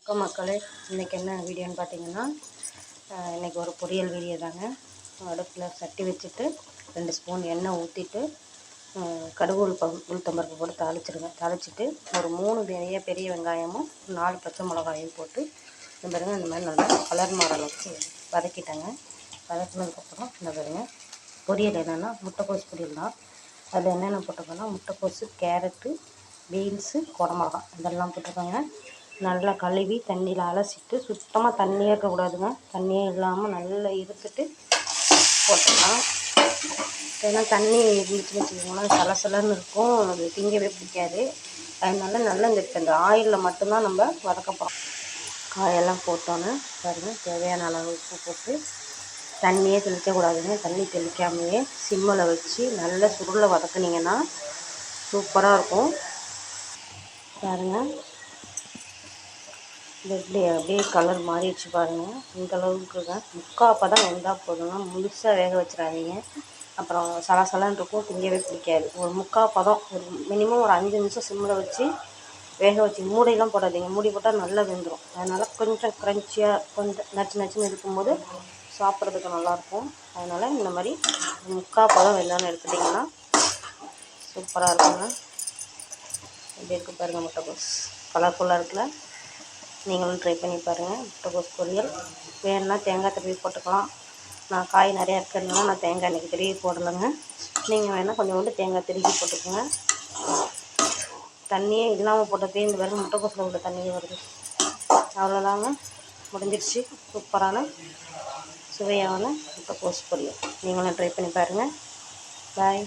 வணக்கம் மக்களே, இன்றைக்கி என்ன வீடியோன்னு பார்த்தீங்கன்னா, இன்றைக்கி ஒரு பொரியல் வீடியோ தாங்க. அடுப்பில் சட்டி வச்சுட்டு 2 ஸ்பூன் எண்ணெய் ஊற்றிட்டு கடுகு உளுத்தம்பருப்பு போட்டு தாளிச்சிட்டு ஒரு 3 பெரிய வெங்காயமும் 4 பச்சை மிளகாயும் போட்டு இந்த பாருங்க, இந்த மாதிரி நல்லா கலர் மாற அளவுக்கு வதக்கிட்டேங்க. வதக்கினதுக்கப்புறம் இந்த பாருங்க, பொரியல் என்னென்னா முட்டைக்கோஸ் பொரியல் தான். அதில் என்னென்ன போட்டிருக்கோன்னா முட்டைக்கோஸு, கேரட்டு, பீன்ஸு, குடமிளகா இதெல்லாம் போட்டிருக்கோங்க. நல்லா கழுவி தண்ணியில் அலசிட்டு, சுத்தமாக தண்ணியே இருக்கக்கூடாதுங்க, தண்ணியே இல்லாமல் நல்லா இருத்துட்டு போட்டுக்கலாம். ஏன்னா தண்ணி இருந்துச்சுன்னு வச்சுக்கோங்களேன், சலசலன்னு இருக்கும், அது திங்கவே பிடிக்காது. அதனால நல்லா இந்த ஆயிலில் மட்டும்தான் நம்ம வதக்க போகிறோம். காயெல்லாம் போட்டோன்னே பாருங்கள், தேவையான அளவு உப்பு போட்டு தண்ணியே தெளிக்கக்கூடாதுங்க. தண்ணி தெளிக்காமையே சிம்மில் வச்சு நல்லா சுருளை வதக்குனிங்கன்னா சூப்பராக இருக்கும். பாருங்கள், இது அப்படியே கலர் மாறிடுச்சு பாருங்கள். இந்த அளவுக்குங்க, முக்கால் தான் வெந்தால் போதுங்க, முழுசாக வேக வச்சிடாதீங்க. அப்புறம் சலசலன்னு இருக்கும், திங்கவே பிடிக்காது. ஒரு முக்கால் பதம், ஒரு மினிமம் ஒரு 5 நிமிஷம் சிம்மில் வச்சு வேக வச்சு மூடியெல்லாம் போடாதீங்க. மூடி போட்டால் நல்லா வெந்துடும். அதனால் கொஞ்சம் க்ரன்ச்சியாக கொஞ்சம் நச்சுன்னு இருக்கும்போது சாப்பிட்றதுக்கு நல்லாயிருக்கும். அதனால் இந்த மாதிரி முக்கால் பதம் வெந்தாலும் எடுத்துட்டிங்கன்னா சூப்பராக இருக்குங்க. எப்படி இருக்குது பாருங்கள், முட்டைக்கோஸ் கலர்ஃபுல்லாக இருக்குல்ல. நீங்களும் ட்ரை பண்ணி பாருங்கள். முட்டைக்கோஸ் பொரியல் வேணுன்னா தேங்காய் திருவி போட்டுக்கலாம். நான் காய் நிறையா இருக்கிறதுனால நான் தேங்காய் இன்றைக்கி திருவி போடலைங்க. நீங்கள் வேணால் கொஞ்சோண்டு தேங்காய் திருவி போட்டுக்கோங்க. தண்ணியே இல்லாமல் போட்டப்பே இந்த பாருங்கள், முட்டைக்கோஸில் உள்ள தண்ணியே வருது. அவ்வளோதாங்க, முடிஞ்சிடுச்சு. சூப்பரான சுவையான முட்டைக்கோஸ் பொரியல். நீங்களும் ட்ரை பண்ணி பாருங்கள். பாய்.